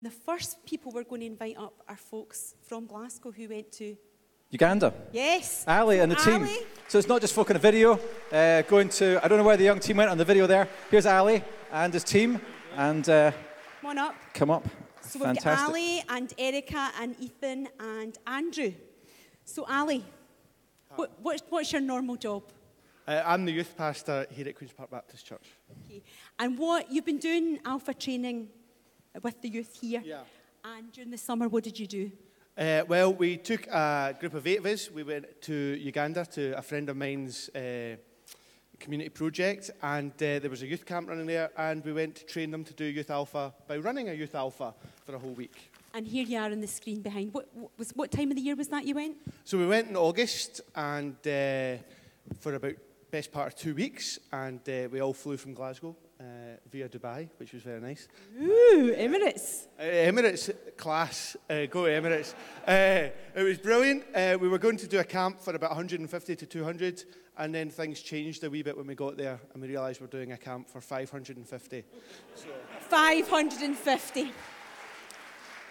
The first people we're going to invite up are folks from Glasgow who went to Uganda. Yes. Ali and the team. So it's not just folk in a video going to, I don't know where the young team went on the video there. Here's Ali and his team. And come on up. Come up. So we've got Ali and Erica and Ethan and Andrew. So Ali, what's your normal job? I'm the youth pastor here at Queen's Park Baptist Church. Okay. And what you've been doing Alpha training with the youth here. Yeah. And during the summer, what did you do? Well, we took a group of 8 of us. We went to Uganda to a friend of mine's community project, and there was a youth camp running there, and we went to train them to do Youth Alpha by running a Youth Alpha for a whole week. And here you are on the screen behind. What time of the year was that you went? So we went in August, and for about best part of 2 weeks, and we all flew from Glasgow via Dubai, which was very nice. Ooh, Emirates. Emirates class. Go to Emirates. It was brilliant. We were going to do a camp for about 150 to 200, and then things changed a wee bit when we got there, and we realised we're doing a camp for 550. 550.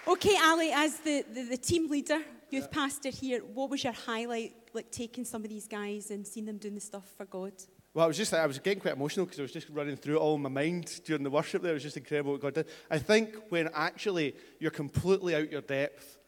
Okay, Ali, as the team leader, youth pastor here, what was your highlight, like taking some of these guys and seeing them doing the stuff for God? Well, I was getting quite emotional because I was just running through it all in my mind during the worship there. It was just incredible what God did. I think when actually you're completely out your depth,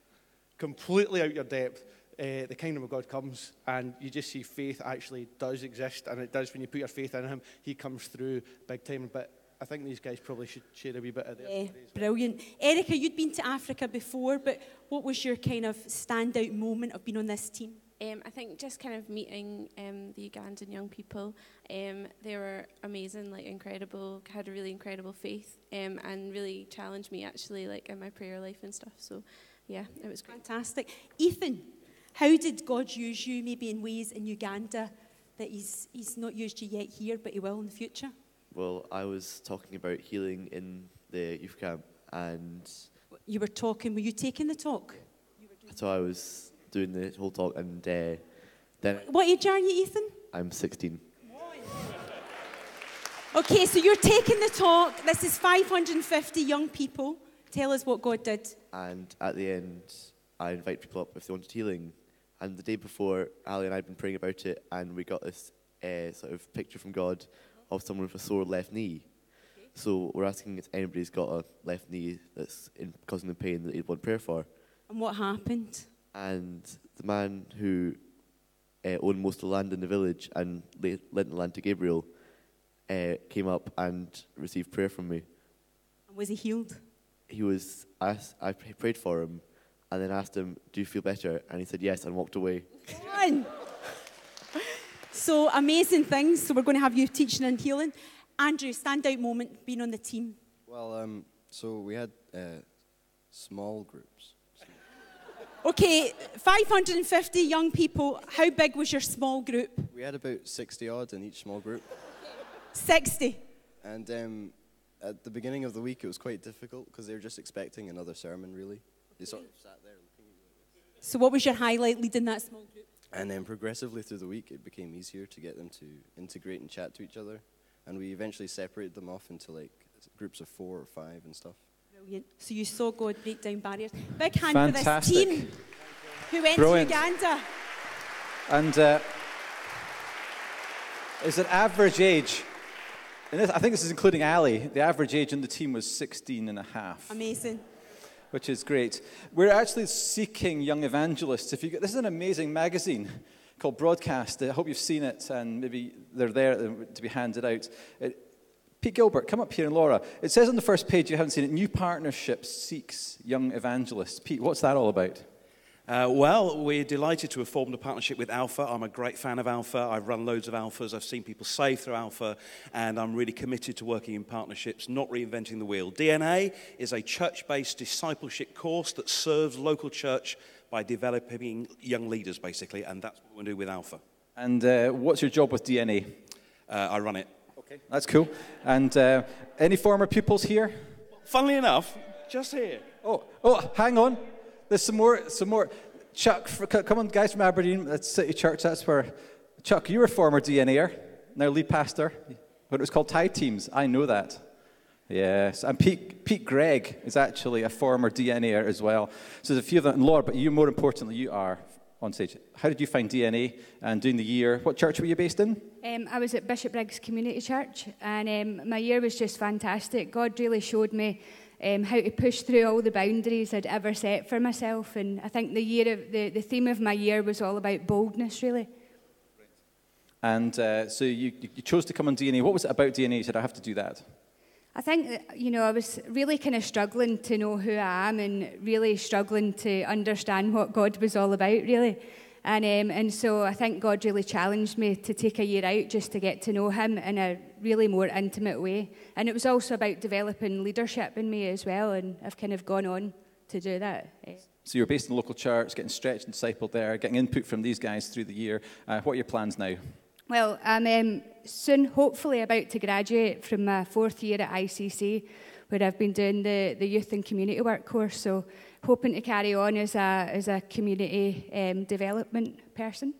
the kingdom of God comes, and you just see faith actually does exist, and it does when you put your faith in Him. He comes through big time. But I think these guys probably should share a wee bit of their story as well. Brilliant. Erica, you'd been to Africa before, but what was your kind of standout moment of being on this team? I think just kind of meeting the Ugandan young people. They were amazing, like incredible, had a really incredible faith, and really challenged me actually, like in my prayer life and stuff. So, yeah, it was great. Fantastic. Ethan, how did God use you maybe in ways in Uganda that he's not used you yet here, but He will in the future? Well, I was talking about healing in the youth camp, and you were talking. Were you taking the talk? So I was doing the whole talk, and then... What age are you, Ethan? I'm 16. Okay, so you're taking the talk. This is 550 young people. Tell us what God did. And at the end, I invite people up if they wanted healing. And the day before, Ali and I had been praying about it, and we got this sort of picture from God of someone with a sore left knee. Okay. So we're asking if anybody's got a left knee that's causing them pain that they'd want prayer for. And what happened? And the man who owned most of the land in the village and lent the land to Gabriel came up and received prayer from me. And was he healed? He was. I prayed for him and then asked him, "Do you feel better?" And he said yes and walked away. So amazing things. So we're going to have you teaching and healing. Andrew, standout moment being on the team. Well, so we had small groups. Okay, 550 young people. How big was your small group? We had about 60 odd in each small group. 60. And at the beginning of the week, it was quite difficult because they were just expecting another sermon, really. They sort of sat there looking at you. So what was your highlight leading that small group? And then progressively through the week, it became easier to get them to integrate and chat to each other. And we eventually separated them off into like groups of 4 or 5 and stuff. Brilliant. So you saw God break down barriers. Big hand Fantastic. For this team who went Brilliant. to Uganda. And is an average age, and I think this is including Ali, the average age in the team was 16 and a half. Amazing. Which is great. We're actually seeking young evangelists. This is an amazing magazine called Broadcast. I hope you've seen it, and maybe they're there to be handed out. Pete Gilbert, come up here, and Laura. It says on the first page, you haven't seen it, New Partnerships seeks young evangelists. Pete, what's that all about? Well, we're delighted to have formed a partnership with Alpha. I'm a great fan of Alpha. I've run loads of Alphas. I've seen people saved through Alpha, and I'm really committed to working in partnerships, not reinventing the wheel. DNA is a church-based discipleship course that serves local church by developing young leaders, basically, and that's what we do with Alpha. And what's your job with DNA? I run it. Okay, that's cool. And any former pupils here? Funnily enough, just here. Oh, hang on. There's some more. Chuck, come on, guys from Aberdeen. That's City Church. That's where. Chuck, you were a former DNAer, now lead pastor. But it was called Tide Teams. I know that. Yes, and Pete Gregg is actually a former DNAer as well. So there's a few of them. And Laura, but you, more importantly, you are on stage. How did you find DNA and doing the year? What church were you based in? I was at Bishop Briggs Community Church, and my year was just fantastic. God really showed me how to push through all the boundaries I'd ever set for myself. And I think the theme of my year was all about boldness, really. And so you chose to come on DNA. What was it about DNA? You said, I have to do that. I think that, I was really kind of struggling to know who I am and really struggling to understand what God was all about, really. And so I think God really challenged me to take a year out just to get to know him in a really more intimate way. And it was also about developing leadership in me as well, and I've kind of gone on to do that. So you're based in the local church, getting stretched and discipled there, getting input from these guys through the year. What are your plans now? Well, I'm soon hopefully about to graduate from my 4th year at ICC, where I've been doing the youth and community work course, so hoping to carry on as a community development person.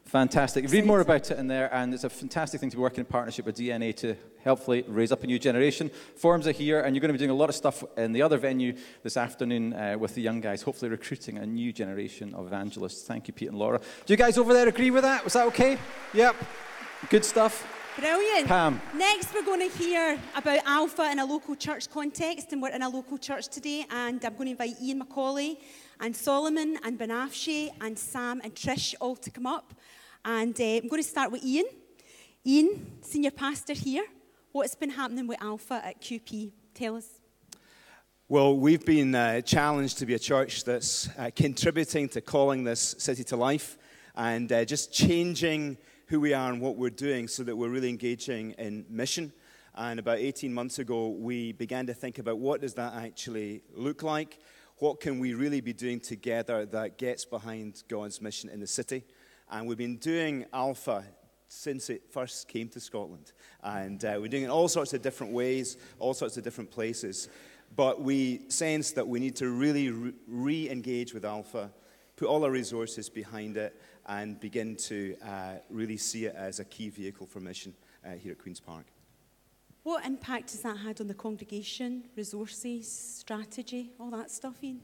Fantastic. Read more about it in there, and it's a fantastic thing to be working in partnership with DNA to helpfully raise up a new generation. Forums are here, and you're going to be doing a lot of stuff in the other venue this afternoon with the young guys, hopefully recruiting a new generation of evangelists. Thank you, Pete and Laura. Do you guys over there agree with that? Was that okay? Yep. Good stuff. Brilliant. Pam. Next, we're going to hear about Alpha in a local church context, and we're in a local church today, and I'm going to invite Ian Macaulay and Solomon and Banafshe and Sam and Trish all to come up. And I'm going to start with Ian. Ian, senior pastor here. What's been happening with Alpha at QP? Tell us. Well, we've been challenged to be a church that's contributing to calling this city to life and just changing who we are and what we're doing so that we're really engaging in mission. And about 18 months ago, we began to think about what does that actually look like? What can we really be doing together that gets behind God's mission in the city? And we've been doing Alpha since it first came to Scotland. And we're doing it in all sorts of different ways, all sorts of different places. But we sense that we need to really re-engage with Alpha, put all our resources behind it, and begin to really see it as a key vehicle for mission here at Queen's Park. What impact has that had on the congregation, resources, strategy, all that stuff, Ian?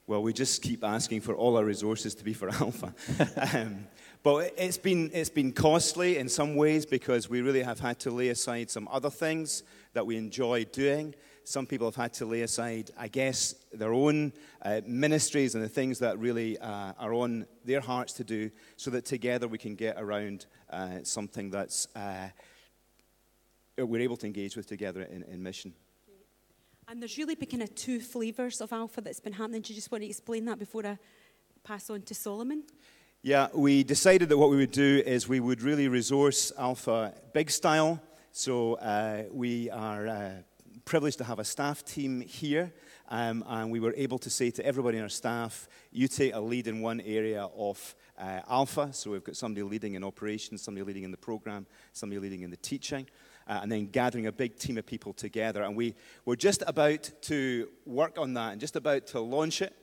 Well, we just keep asking for all our resources to be for Alpha. But it's been costly in some ways because we really have had to lay aside some other things that we enjoy doing. Some people have had to lay aside, I guess, their own ministries and the things that really are on their hearts to do so that together we can get around something that's we're able to engage with together in mission. And there's really been kind of 2 flavours of Alpha that's been happening. Do you just want to explain that before I pass on to Solomon? Yeah, we decided that what we would do is we would really resource Alpha big style. So we are privileged to have a staff team here. And we were able to say to everybody in our staff, you take a lead in one area of Alpha. So we've got somebody leading in operations, somebody leading in the program, somebody leading in the teaching. And then gathering a big team of people together. And we were just about to work on that and just about to launch it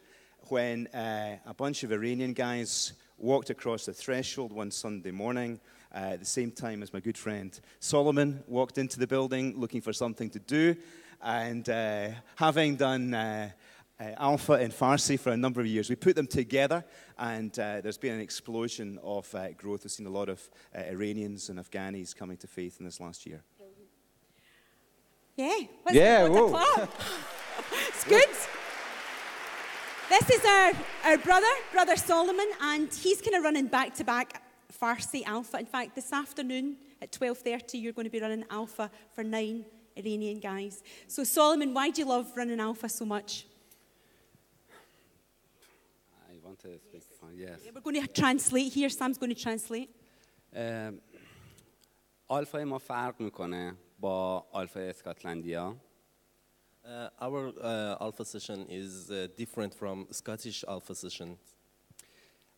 when a bunch of Iranian guys walked across the threshold one Sunday morning at the same time as my good friend Solomon walked into the building looking for something to do. And having done Alpha in Farsi for a number of years, we put them together, and there's been an explosion of growth. We've seen a lot of Iranians and Afghanis coming to faith in this last year. Yeah. Whoa. It's good. This is our brother Solomon, and he's kind of running back-to-back Farsi Alpha. In fact, this afternoon at 12:30, you're going to be running Alpha for 9 Iranian guys. So Solomon, why do you love running Alpha so much? I want to speak. Yes. Yeah, we're going to translate here. Sam's going to translate. آلفای ما فرق میکنه با آلفای اسکاتلندیا. Our alpha session is different from Scottish alpha session.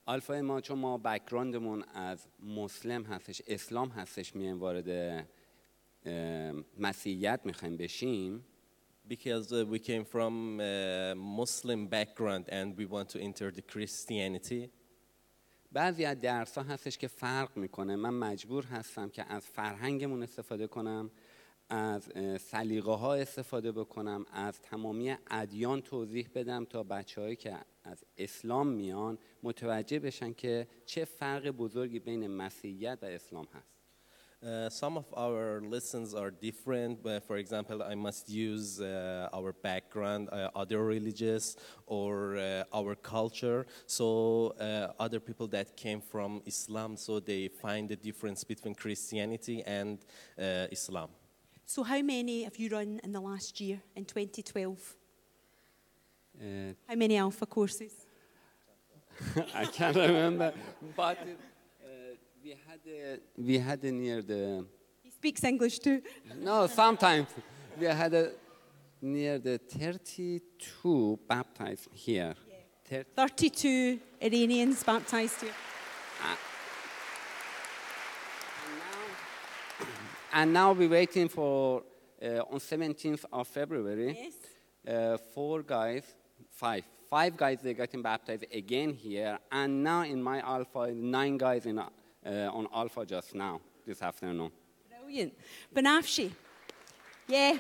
آلفای ما چون ما بک‌گراندمون از مسلم هستش، اسلام هستش، میایم وارد مسیحیت میخوایم بشیم. Because we came from a Muslim background and we want to enter the Christianity. بعضی از درس‌ها هستش که فرق میکنه. من مجبور هستم که از فرهنگمون استفاده کنم، از سلیقه ها استفاده بکنم، از تمامی ادیان توضیح بدم تا بچه‌هایی که از اسلام میان متوجه بشن که چه فرق بزرگی بین مسیحیت و اسلام هست. Some of our lessons are different. For example, I must use our background, other religions, or our culture. So other people that came from Islam, so they find the difference between Christianity and Islam. So how many have you run in the last year, in 2012? How many Alpha courses? I can't remember, but we had near the. He speaks English too. No, sometimes we had near the 32 baptized here. Yeah. 32 Iranians baptized here. And now we're waiting for on 17th of February. Yes. Five guys they getting baptized again here, and now in my Alpha, 9 guys on Alpha just now this afternoon. Brilliant. Banafshi, yeah.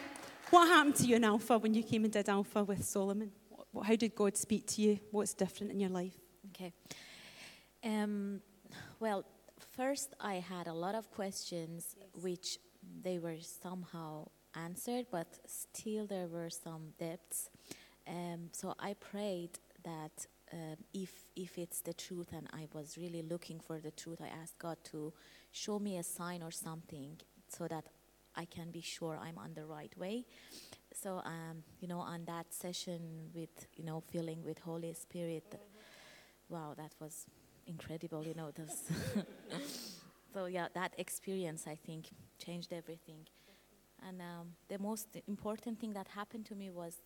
What happened to you in Alpha when you came and did Alpha with Solomon? How did God speak to you? What's different in your life? Okay. Well, first I had a lot of questions, which they were somehow answered, but still there were some depths. So I prayed that if it's the truth and I was really looking for the truth, I asked God to show me a sign or something so that I can be sure I'm on the right way. So, on that session with, filling with Holy Spirit, wow, that was incredible, So, yeah, that experience, I think, changed everything. And the most important thing that happened to me was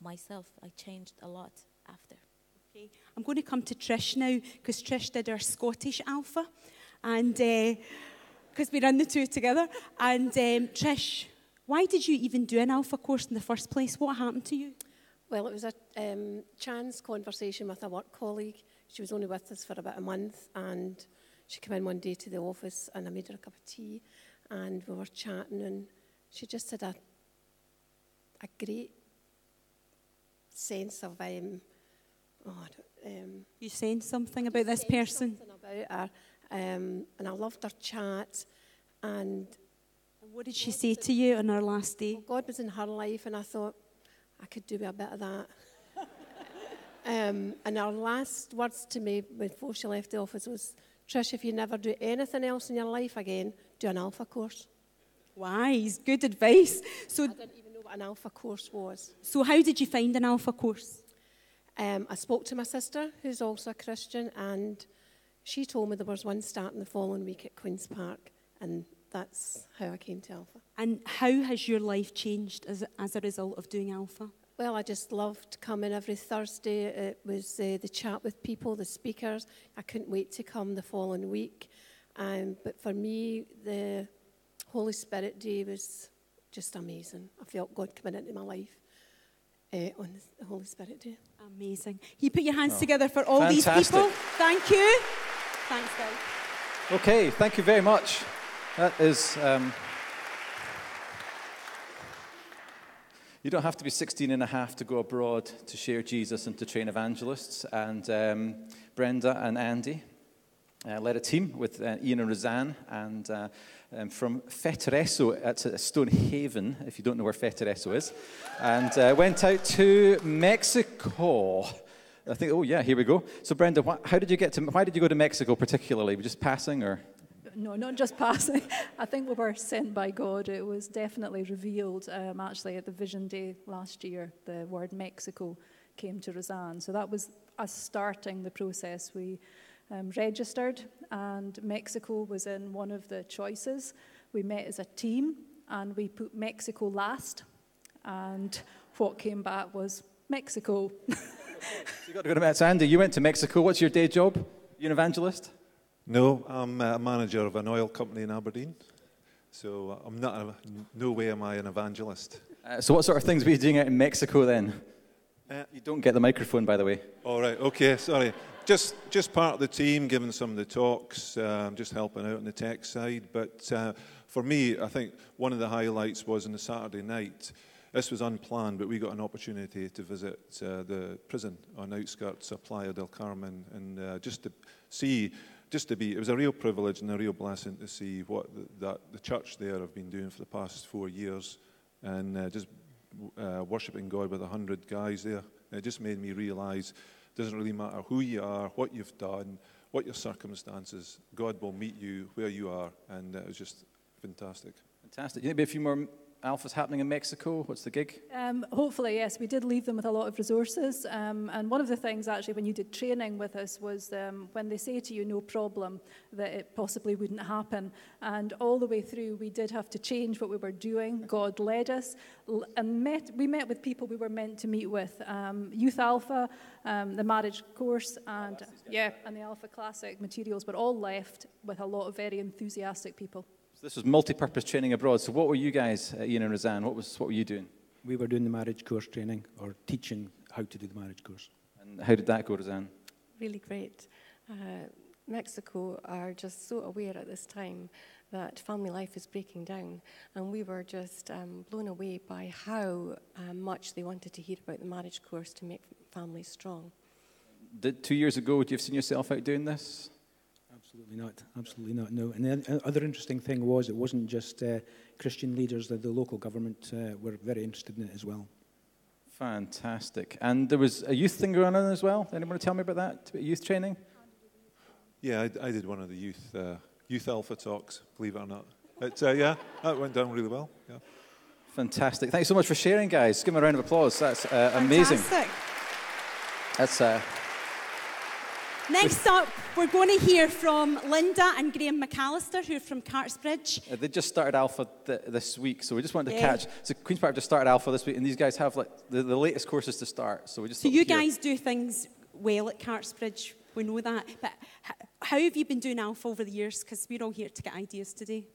myself. I changed a lot after. Okay, I'm going to come to Trish now, because Trish did our Scottish Alpha, and because we run the two together. And Trish, why did you even do an Alpha course in the first place? What happened to you? Well, it was a chance conversation with a work colleague. She was only with us for about a month, and she came in one day to the office, and I made her a cup of tea, and we were chatting, and she just had a great sense of you sensed something about this person? Something about her, and I loved her chat. And what did she say to you on our last day? Well, God was in her life, and I thought I could do a bit of that. And her last words to me before she left the office was, Trish, if you never do anything else in your life again, do an Alpha course. Wise, good advice. So I didn't even know what an Alpha course was. So how did you find an Alpha course? I spoke to my sister, who's also a Christian, and she told me there was one starting the following week at Queen's Park, and that's how I came to Alpha. And how has your life changed as a result of doing Alpha? Well, I just loved coming every Thursday. It was the chat with people, the speakers. I couldn't wait to come the following week. But for me, the Holy Spirit Day was just amazing. I felt God coming into my life on the Holy Spirit Day. Amazing. You put your hands together for all these Fantastic. people. Thank you. Thanks, guys. Okay, thank you very much. That is... You don't have to be 16 and a half to go abroad to share Jesus and to train evangelists. And Brenda and Andy led a team with Ian and Roseanne. And from Fetteresso, that's at Stonehaven, if you don't know where Fetteresso is. And went out to Mexico. I think, oh yeah, here we go. So Brenda, why did you go to Mexico particularly? Were you just passing or? No, not just passing. I think we were sent by God. It was definitely revealed. Actually, at the Vision Day last year, the word Mexico came to Roseanne. So that was us starting the process. We registered, and Mexico was in one of the choices. We met as a team, and we put Mexico last. And what came back was Mexico. You got to go to Mexico. Andy, you went to Mexico. What's your day job? You an evangelist? No, I'm a manager of an oil company in Aberdeen. So I'm not, no way am I an evangelist. So what sort of things were you doing out in Mexico then? You don't get the microphone, by the way. All right, okay, sorry. Just part of the team, giving some of the talks, just helping out on the tech side. But for me, I think one of the highlights was on the Saturday night. This was unplanned, but we got an opportunity to visit the prison on the outskirts of Playa del Carmen, and just to see, it was a real privilege and a real blessing to see what the church there have been doing for the past 4 years, and just worshiping God with 100 guys there. And it just made me realize it doesn't really matter who you are, what you've done, what your circumstances, God will meet you where you are, and it was just fantastic. Fantastic. Maybe a few more Alphas happening in Mexico. What's the gig? Hopefully, yes. We did leave them with a lot of resources. And one of the things, actually, when you did training with us was when they say to you, no problem, that it possibly wouldn't happen. And all the way through, we did have to change what we were doing. God led us. And we met with people we were meant to meet with. Youth Alpha, the marriage course, and the Alpha Classic materials were all left with a lot of very enthusiastic people. So this was multi-purpose training abroad. So what were you guys, Ian and Roseanne? What were you doing? We were doing the marriage course training, or teaching how to do the marriage course. And how did that go, Roseanne? Really great. Mexico are just so aware at this time that family life is breaking down, and we were just blown away by how much they wanted to hear about the marriage course to make families strong. 2 years ago, would you have seen yourself out doing this? Absolutely not, no. And the other interesting thing was it wasn't just Christian leaders, the local government were very interested in it as well. Fantastic. And there was a youth thing going on as well. Anyone want to tell me about that? About youth training? Yeah, I did one of the youth Alpha talks, believe it or not. But yeah, that went down really well. Yeah. Fantastic. Thanks so much for sharing, guys. Give them a round of applause. That's amazing. Fantastic. That's... Next up, we're going to hear from Linda and Graham McAllister, who are from Cartsbridge. They just started Alpha this week, so we just wanted to catch. So Queen's Park just started Alpha this week, and these guys have like the latest courses to start. So we just. So you guys do things well at Cartsbridge. We know that. But how have you been doing Alpha over the years? Because we're all here to get ideas today.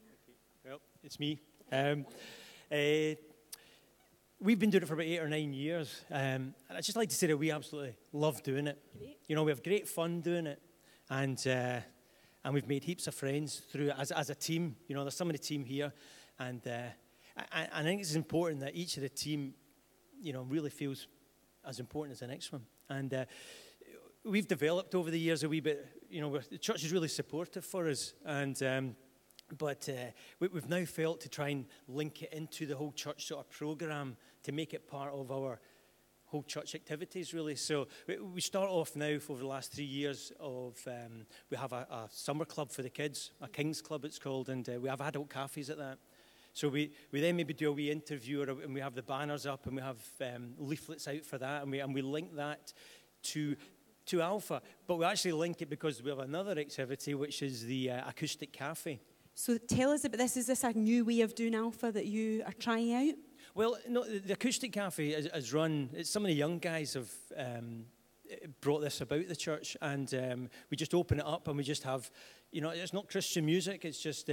Well, it's me. We've been doing it for about 8 or 9 years, and I'd just like to say that we absolutely love doing it. Great. You know, we have great fun doing it, and we've made heaps of friends through it as a team. You know, there's some of the team here, and I think it's important that each of the team, you know, really feels as important as the next one. And we've developed over the years a wee bit. You know, the church is really supportive for us, and. But we've now felt to try and link it into the whole church sort of program to make it part of our whole church activities, really. So we start off now for the last 3 years of, we have a summer club for the kids, a King's Club it's called, and we have adult cafes at that. So we then maybe do a wee interview, and we have the banners up, and we have leaflets out for that, and we link that to Alpha. But we actually link it because we have another activity, which is the acoustic cafe. So tell us about this. Is this a new way of doing Alpha that you are trying out? Well, no, the Acoustic Cafe is run, some of the young guys have brought this about the church, and we just open it up and we just have, you know, it's not Christian music, it's just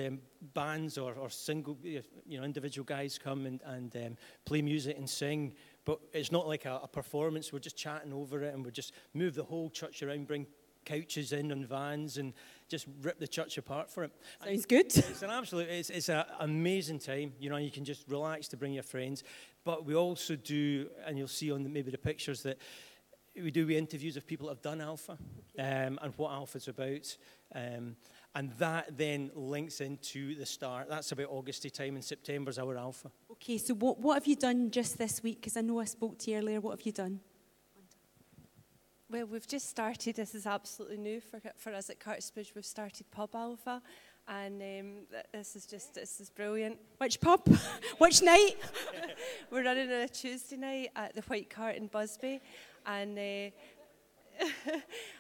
bands or single, you know, individual guys come and play music and sing, but it's not like a performance, we're just chatting over it and we just move the whole church around, bring couches in and vans and just rip the church apart for it. Sounds good. It's an absolute, it's an amazing time. You know, you can just relax to bring your friends. But we also do, and you'll see on maybe the pictures that we do interviews of people that have done Alpha, and what Alpha's about. And that then links into the start. That's about Augusty time, and September's our Alpha. Okay, so what have you done just this week? Because I know I spoke to you earlier. What have you done? Well, we've just started, this is absolutely new for us at Cartsbridge, we've started Pub Alpha, and this is brilliant. Which pub? Which night? We're running on a Tuesday night at the White Cart in Busby, and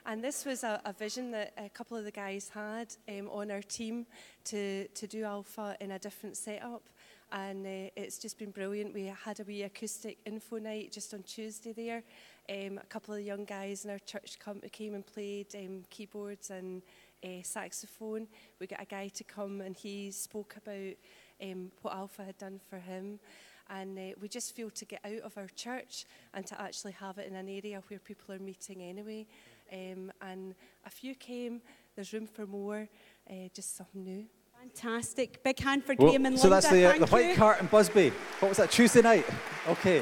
and this was a vision that a couple of the guys had on our team to do Alpha in a different setup. And it's just been brilliant. We had a wee acoustic info night just on Tuesday there. A couple of young guys in our church came and played keyboards and saxophone. We got a guy to come and he spoke about what Alpha had done for him. And we just feel to get out of our church and to actually have it in an area where people are meeting anyway. And a few came, there's room for more, just something new. Fantastic. Big hand for Graham and so Linda. that's the Thank White you. Cart in Busby. What was that, Tuesday night? Okay.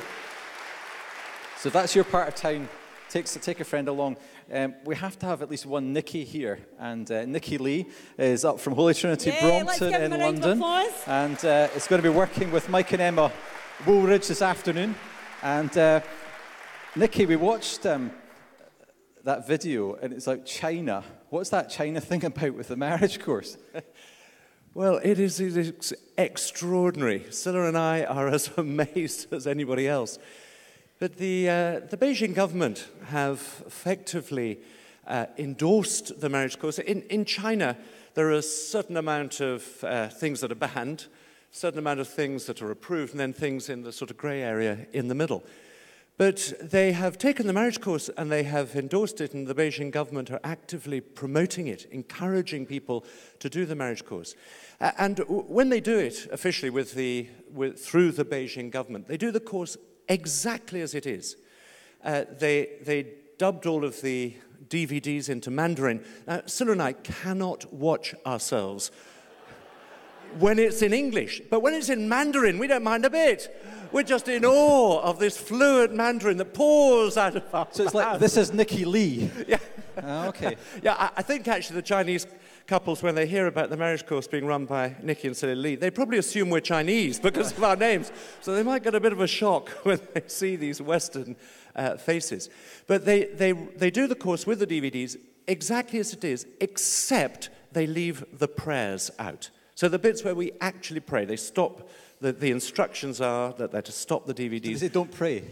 So if that's your part of town, take a friend along. We have to have at least one Nikki here. And Nikki Lee is up from Holy Trinity Brompton in London. And it's going to be working with Mike and Emma Woolridge this afternoon. And Nikki, we watched that video, and it's like China. What's that China thing about with the marriage course? Well, it is extraordinary. Scylla and I are as amazed as anybody else. But the Beijing government have effectively endorsed the marriage course. In China, there are a certain amount of things that are banned, a certain amount of things that are approved, and then things in the sort of grey area in the middle. But they have taken the marriage course and they have endorsed it, and the Beijing government are actively promoting it, encouraging people to do the marriage course. And when they do it officially through the Beijing government, they do the course exactly as it is. They dubbed all of the DVDs into Mandarin. Now, Scylla and I cannot watch ourselves when it's in English, but when it's in Mandarin, we don't mind a bit. We're just in awe of this fluent Mandarin that pours out of our mouths. So it's like, this is Nikki Lee. Yeah. Oh, okay. Yeah, I think actually the Chinese couples, when they hear about the marriage course being run by Nikki and Scylla Lee, they probably assume we're Chinese because of our names. So they might get a bit of a shock when they see these Western faces. But they do the course with the DVDs exactly as it is, except they leave the prayers out. So the bits where we actually pray, they stop. The instructions are that they're to stop the DVDs. They don't pray.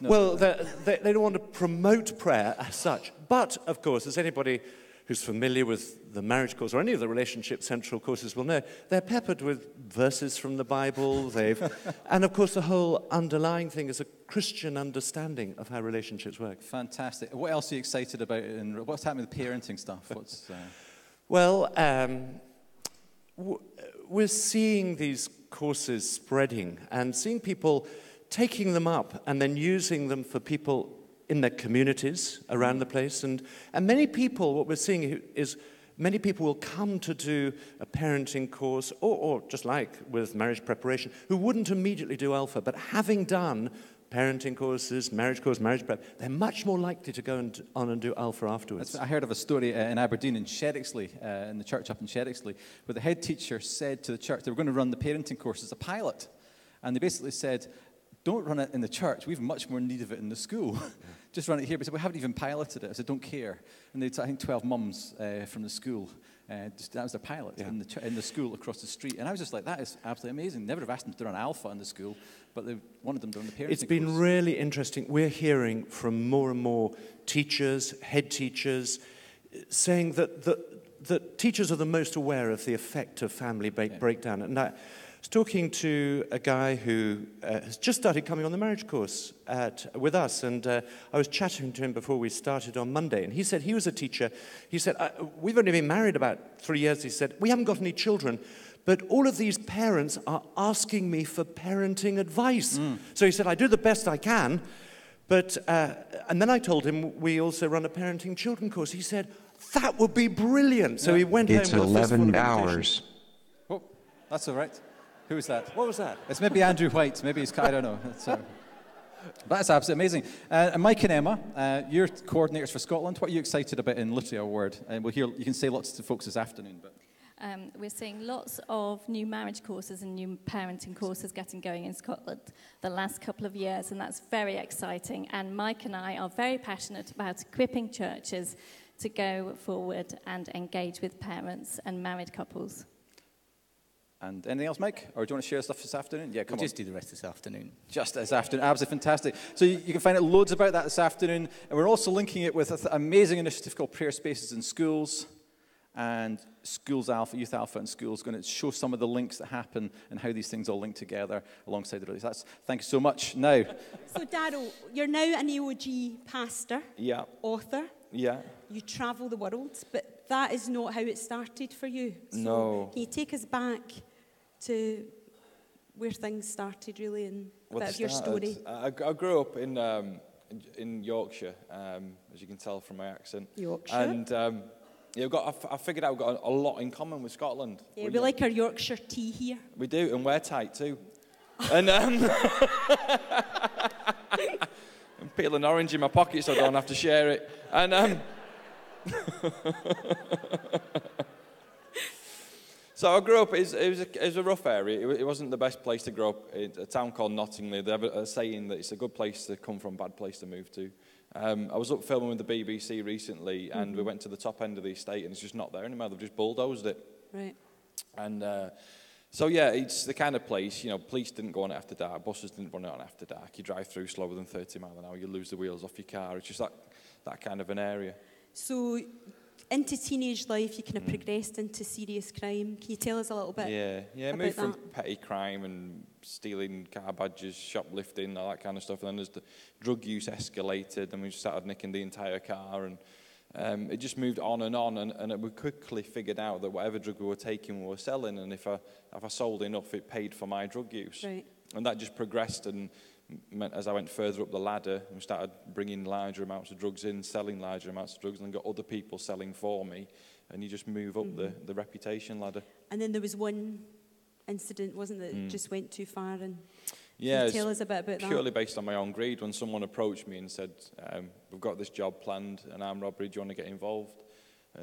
No. Well, they don't want to promote prayer as such. But, of course, as anybody who's familiar with the marriage course or any of the relationship central courses will know, they're peppered with verses from the Bible. And, of course, the whole underlying thing is a Christian understanding of how relationships work. Fantastic. What else are you excited about? And what's happening with parenting stuff? Well, we're seeing these courses spreading and seeing people taking them up and then using them for people in their communities around the place. And many people, what we're seeing is many people will come to do a parenting course or just like with marriage preparation, who wouldn't immediately do Alpha, but having done parenting courses, marriage prep, they're much more likely to go on and do Alpha afterwards. I heard of a story in Aberdeen in Sherrixley, in the church up in Sherrixley, where the head teacher said to the church they were going to run the parenting course as a pilot. And they basically said, don't run it in the church. We have much more need of it in the school. Just run it here. But we haven't even piloted it. I said, don't care. And they, I think 12 mums from the school. That was their pilot in the school across the street. And I was just like, that is absolutely amazing. Never have asked them to run Alpha in the school, but they wanted them to run the parenting It's been course. really interesting. We're hearing from more and more teachers, head teachers, saying that teachers are the most aware of the effect of family breakdown. And I was talking to a guy who has just started coming on the marriage course with us, and I was chatting to him before we started on Monday, and he said he was a teacher. He said, we've only been married about 3 years. He said, we haven't got any children, but all of these parents are asking me for parenting advice. So he said, I do the best I can, but, and then I told him we also run a parenting children course. He said, that would be brilliant. So he went home with 11 hours. Oh, that's all right. Who was that? What was that? It's maybe Andrew White. Maybe he's, I don't know. That's absolutely amazing. And Mike and Emma, you're coordinators for Scotland. What are you excited about in Literally Our Word? And we'll hear, you can say lots to folks this afternoon. But we're seeing lots of new marriage courses and new parenting courses getting going in Scotland the last couple of years, and that's very exciting. And Mike and I are very passionate about equipping churches to go forward and engage with parents and married couples. And anything else, Mike? Or do you want to share stuff this afternoon? Yeah, come on. We'll just do the rest this afternoon. Just this afternoon. Absolutely fantastic. So you can find out loads about that this afternoon. And we're also linking it with an amazing initiative called Prayer Spaces in Schools. And Schools Alpha, Youth Alpha in Schools, going to show some of the links that happen and how these things all link together alongside the release. Thank you so much. Now. So, Darryl, you're now an EOG pastor, author. Yeah. You travel the world, but that is not how it started for you. So no. Can you take us back to where things started, really, and a bit of your story? I grew up in Yorkshire, as you can tell from my accent. Yorkshire. And Yeah, I figured out we've got a lot in common with Scotland. Yeah, we like our Yorkshire tea here. We do, and we're tight too. And I'm peeling orange in my pocket so I don't have to share it. And so I grew up, it was a rough area. It wasn't the best place to grow up. It's a town called Nottingham. They have a saying that it's a good place to come from, bad place to move to. I was up filming with the BBC recently, and we went to the top end of the estate, and it's just not there anymore. They've just bulldozed it. Right. And so, yeah, it's the kind of place, you know, police didn't go on it after dark, buses didn't run it on after dark. You drive through slower than 30 miles an hour, you lose the wheels off your car. It's just that kind of an area. So, into teenage life, you kind of progressed into serious crime. Can you tell us a little bit? Yeah, moved from petty crime and stealing car badges, shoplifting, all that kind of stuff. And then as the drug use escalated, and we started nicking the entire car, and it just moved on, and we quickly figured out that whatever drug we were taking, we were selling, and if I sold enough, it paid for my drug use. Right. And that just progressed, and meant as I went further up the ladder, we started bringing larger amounts of drugs in, selling larger amounts of drugs, and then got other people selling for me, and you just move up the reputation ladder. And then there was one incident, wasn't it, that just went too far, and yeah, can you tell us a bit about that? Purely based on my own greed. When someone approached me and said, we've got this job planned, an armed robbery, do you want to get involved?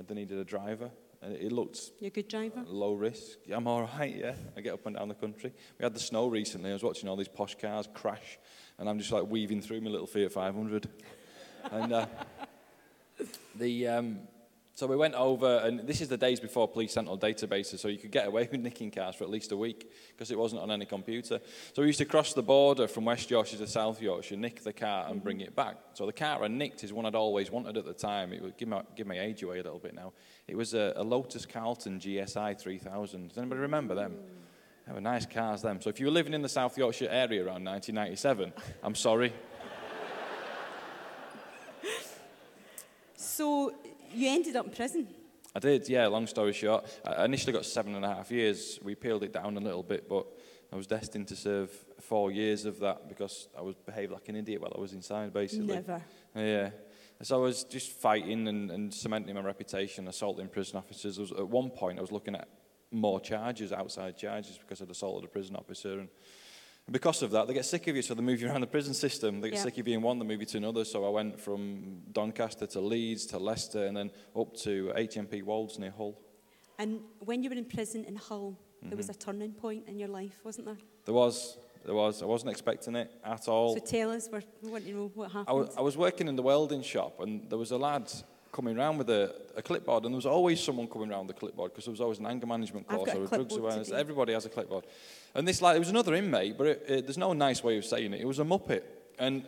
They needed a driver. And it looked... You're a good driver? Low risk. Yeah, I'm all right, yeah. I get up and down the country. We had the snow recently. I was watching all these posh cars crash, and I'm just like weaving through my little Fiat 500. And so we went over, and this is the days before police central databases, so you could get away with nicking cars for at least a week because it wasn't on any computer. So we used to cross the border from West Yorkshire to South Yorkshire, nick the car and bring it back. So the car I nicked is one I'd always wanted at the time. It would give my age away a little bit now. It was a Lotus Carlton GSI 3000. Does anybody remember them? They were nice cars, them. So if you were living in the South Yorkshire area around 1997, I'm sorry. So you ended up in prison? I did, yeah, long story short. I initially got 7.5 years. We peeled it down a little bit, but I was destined to serve 4 years of that because I was behaved like an idiot while I was inside, basically. Never. Yeah. So I was just fighting and cementing my reputation, assaulting prison officers. At one point, I was looking at more charges, outside charges, because I'd assaulted a prison officer. And because of that, they get sick of you, so they move you around the prison system. They get sick of you in one, they move you to another. So I went from Doncaster to Leeds to Leicester and then up to HMP Wolds near Hull. And when you were in prison in Hull, there was a turning point in your life, wasn't there? There was. I wasn't expecting it at all. So tell us, we want to know what happened. I was working in the welding shop, and there was a lad coming around with a clipboard, and there was always someone coming around with a clipboard because there was always an anger management course or a drugs awareness. Everybody has a clipboard. And this lad, it was another inmate, but there's no nice way of saying it. It was a muppet. And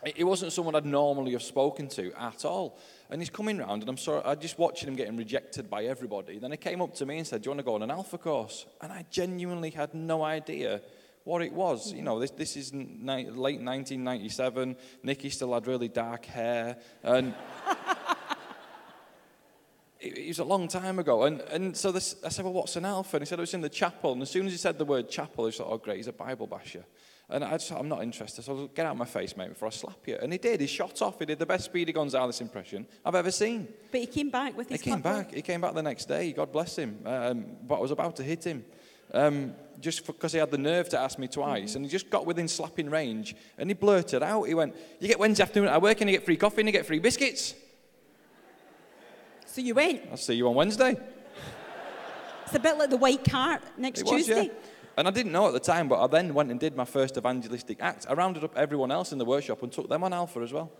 it wasn't someone I'd normally have spoken to at all. And he's coming round, and I'm just watching him getting rejected by everybody. Then he came up to me and said, do you want to go on an alpha course? And I genuinely had no idea what it was. You know, this is late 1997. Nicky still had really dark hair. And it was a long time ago. And so I said, well, what's an alpha? And he said, it was in the chapel. And as soon as he said the word chapel, I thought, oh, great, he's a Bible basher. And I just thought, I'm not interested. So I was like, get out of my face, mate, before I slap you. And he did. He shot off. He did the best Speedy Gonzales impression I've ever seen. But he came back with his clipboard. He came back the next day. God bless him. But I was about to hit him. Just because he had the nerve to ask me twice. And he just got within slapping range. And he blurted out. He went, you get Wednesday afternoon at work and you get free coffee and you get free biscuits. So you went? I'll see you on Wednesday. It's a bit like the white cart next Tuesday. Yeah. And I didn't know at the time, but I then went and did my first evangelistic act. I rounded up everyone else in the workshop and took them on alpha as well.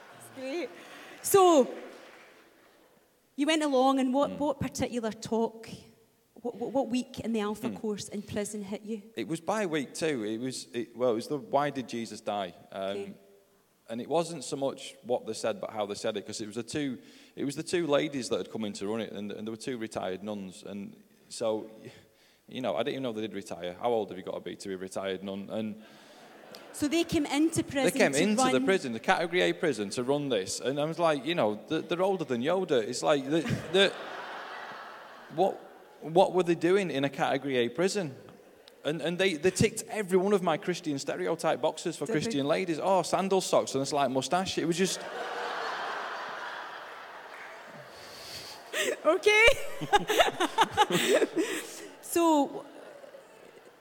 That's great. So, you went along, and what particular talk, what week in the alpha course in prison hit you? It was by week 2. It was the why did Jesus die? And it wasn't so much what they said, but how they said it, because it was the two ladies that had come in to run it, and there were 2 retired nuns, and so, you know, I didn't even know they did retire. How old have you got to be a retired nun? And so they came into prison. They came into the prison, the Category A prison, to run this, and I was like, you know, they're older than Yoda. It's like, what were they doing in a Category A prison? And they ticked every one of my Christian stereotype boxes for Christian ladies. Oh, sandal socks and a slight moustache. It was just... Okay. So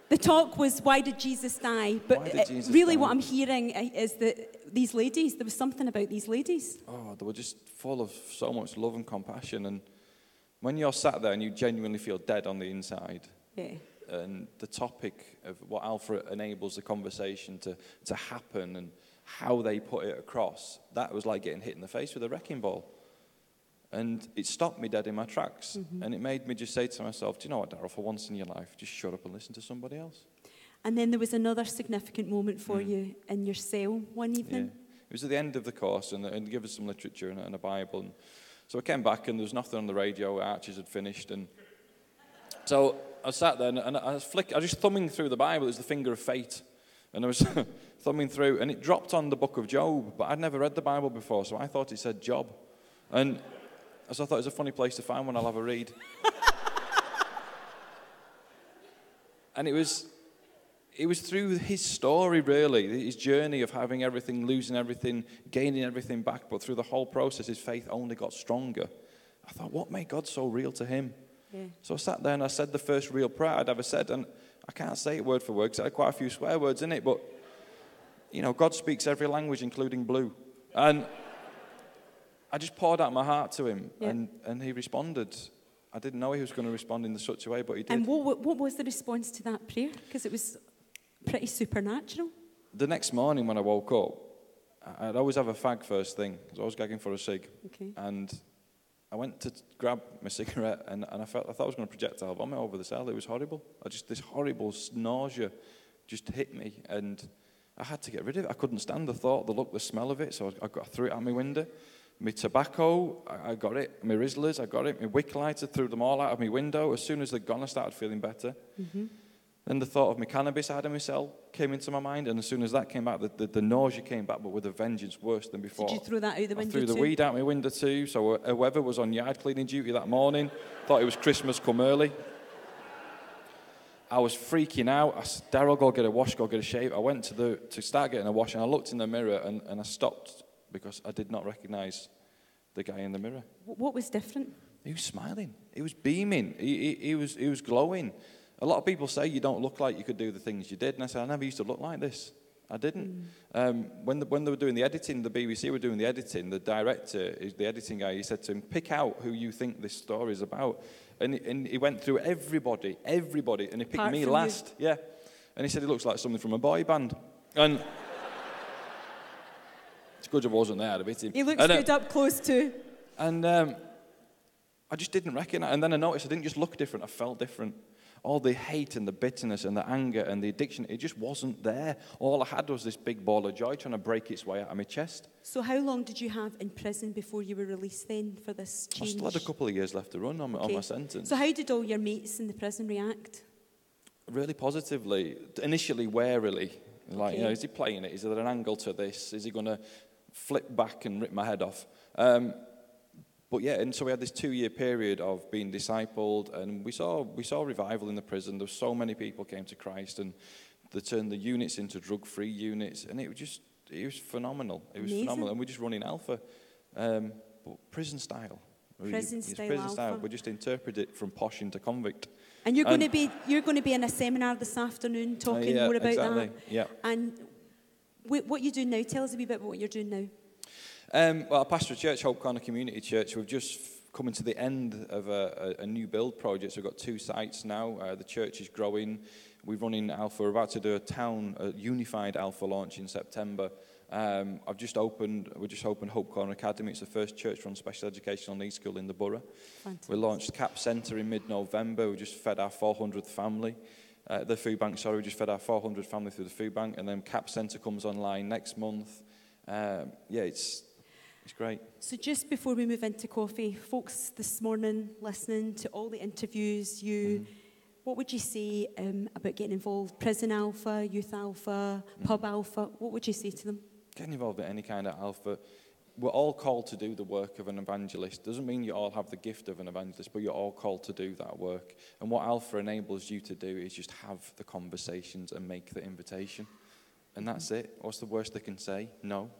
the talk was, why did Jesus die? But Why did Jesus really die? what I'm hearing is that these ladies, there was something about these ladies. Oh, they were just full of so much love and compassion. And when you're sat there and you genuinely feel dead on the inside, Yeah. and the topic of what Alpha enables the conversation to happen and how they put it across, that was like getting hit in the face with a wrecking ball. And it stopped me dead in my tracks. Mm-hmm. And it made me just say to myself, do you know what, Darryl, for once in your life, just shut up and listen to somebody else. And then there was another significant moment for you in your cell one evening. Yeah. It was at the end of the course, and they gave us some literature and a Bible. And so I came back, and there was nothing on the radio. Arches had finished. And so I sat there, and I was just thumbing through the Bible. It was the finger of fate. And I was thumbing through, and it dropped on the book of Job. But I'd never read the Bible before, so I thought it said Job. And so I thought it was a funny place to find one. I'll have a read. And it was through his story, really, his journey of having everything, losing everything, gaining everything back. But through the whole process, his faith only got stronger. I thought, what made God so real to him? Yeah. So I sat there and I said the first real prayer I'd ever said. And I can't say it word for word because it had quite a few swear words in it. But, you know, God speaks every language, including blue. And I just poured out my heart to him, and he responded. I didn't know he was going to respond in such a way, but he did. And what was the response to that prayer? Because it was pretty supernatural. The next morning when I woke up, I'd always have a fag first thing, because I was gagging for a cig. Okay. And I went to grab my cigarette, and I thought I was going to projectile vomit over the cell. It was horrible. This horrible nausea just hit me, and I had to get rid of it. I couldn't stand the thought, the look, the smell of it, so I threw it out my window. My tobacco, I got it. My Rizzlers, I got it. My wick lighter, threw them all out of my window. As soon as they'd gone, I started feeling better. Mm-hmm. Then the thought of my cannabis I had in my cell came into my mind, and as soon as that came back, the nausea came back, but with a vengeance worse than before. Did you throw that out the window I threw the too? weed out my window too, so whoever was on yard cleaning duty that morning thought it was Christmas come early. I was freaking out. I said, Darryl, go get a wash, go get a shave. I went to start getting a wash, and I looked in the mirror, and I stopped because I did not recognize the guy in the mirror. What was different? He was smiling. He was beaming. He was glowing. A lot of people say you don't look like you could do the things you did, and I said I never used to look like this. I didn't. When they were doing the editing, the BBC were doing the editing. The director, the editing guy, he said to him, "Pick out who you think this story is about." And he went through everybody, and he picked me last. Yeah, and he said he looks like something from a boy band, and. It's good I wasn't there to beat him. He looks good up close too. And I just didn't recognize. And then I noticed I didn't just look different, I felt different. All the hate and the bitterness and the anger and the addiction, it just wasn't there. All I had was this big ball of joy trying to break its way out of my chest. So how long did you have in prison before you were released then for this change? I still had a couple of years left to run on my sentence. So how did all your mates in the prison react? Really positively. Initially warily. Like, is he playing it? Is there an angle to this? Is he going to flip back and rip my head off? But yeah, and so we had this 2-year period of being discipled, and we saw revival in the prison. There were so many people came to Christ, and they turned the units into drug-free units, and it was phenomenal. It was phenomenal, and we're just running Alpha, but prison style. Prison style. We just interpret it from posh into convict. And you're going to be in a seminar this afternoon talking more about that. Yeah. And what you do now? Tell us a wee bit about what you're doing now. Well, I pastor a church, Hope Corner Community Church. We've just come to the end of a new build project. So we've got 2 sites now. The church is growing. We're running Alpha. We're about to do a unified Alpha launch in September. We just opened Hope Corner Academy. It's the first church-run special educational needs school in the borough. Fantastic. We launched CAP Centre in mid-November. We just fed our 400th family. The food bank, we just fed our 400 family through the food bank. And then CAP Centre comes online next month. It's great. So just before we move into coffee, folks this morning listening to all the interviews, what would you say about getting involved? Prison Alpha, Youth Alpha, Pub Alpha, what would you say to them? Getting involved in any kind of Alpha. We're all called to do the work of an evangelist. Doesn't mean you all have the gift of an evangelist, but you're all called to do that work. And what Alpha enables you to do is just have the conversations and make the invitation. And that's it. What's the worst they can say? No.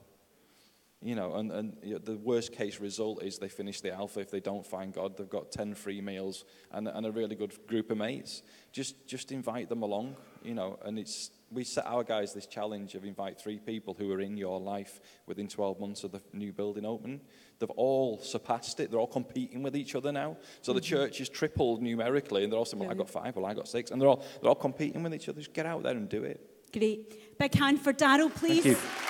You know, and you know, the worst case result is they finish the Alpha. If they don't find God, they've got 10 free meals and a really good group of mates. Just invite them along, you know. And we set our guys this challenge of invite 3 people who are in your life within 12 months of the new building opening. They've all surpassed it. They're all competing with each other now. So the church is tripled numerically, and they're all saying, well, I got 5, well, I got 6. And they're all competing with each other. Just get out there and do it. Great. Big hand for Darryl, please. Thank you.